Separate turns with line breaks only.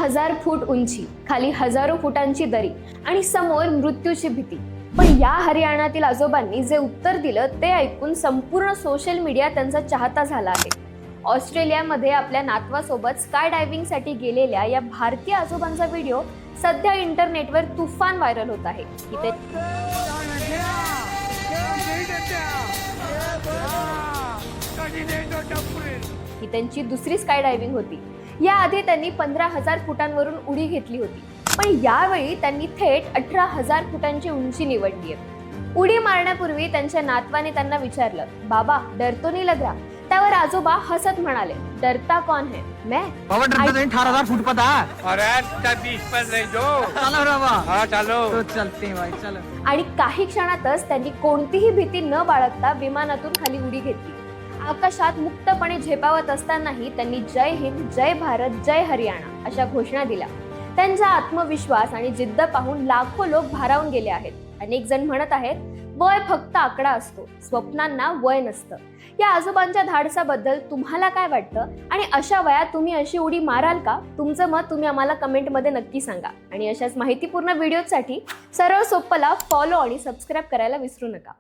1000 फूट उंची, खाली हजारो फुटांची दरी आणि समोर मृत्यूची भीती. पण या हरियाणातील आजोबांनी जे उत्तर दिलं ते ऐकून संपूर्ण सोशल मीडिया त्यांचा चाहता झाला आहे. ऑस्ट्रेलियामध्ये आपल्या नातवासोबत स्काय डायव्हिंगसाठी गेलेल्या या भारतीय आजोबांचा व्हिडिओ सध्या इंटरनेटवर तुफान व्हायरल होत आहे. ही त्यांची दुसरी स्काय डायव्हिंग होती. याआधी त्यांनी 15,000 फुटांवरून उडी घेतली होती, पण यावेळी त्यांनी थेट 18,000 फुटांची उंची निवडली आहे. उडी मारण्यापूर्वी त्यांच्या नातवाने त्यांना विचारलं, बाबा डर तो नहीं लग रहा? त्यावर आजोबा हसत म्हणाले, डरता कौन है मैं?
बाबा डरता नहीं, 18,000 फुट पर था.
अरे 20 पर नहीं जो
चलो रे बाबा.
हाँ चलो
तो चलते हैं भाई, चलो.
आणि काही क्षणातच त्यांनी कोणतीही भीती न बाळगता विमानातून खाली उडी घेतली. आकाशात मुक्तपणे झेपावत असतानाही त्यांनी जय हिंद, जय भारत, जय हरियाणा अशा घोषणा दिल्या. त्यांचा आत्मविश्वास आणि जिद्द पाहून लाखो लोक भारावून गेले आहेत. अनेक जण म्हणत आहेत, वय फक्त आकडा असतो, स्वप्नांना वय नसतं. या आजोबांच्या धाडसाबद्दल तुम्हाला काय वाटतं आणि अशा वयात तुम्ही अशी उडी माराल का? तुमचं मत तुम्ही आम्हाला कमेंटमध्ये नक्की सांगा. आणि अशाच माहितीपूर्ण व्हिडिओसाठी सरळ सोप्पला फॉलो आणि सबस्क्राईब करायला विसरू नका.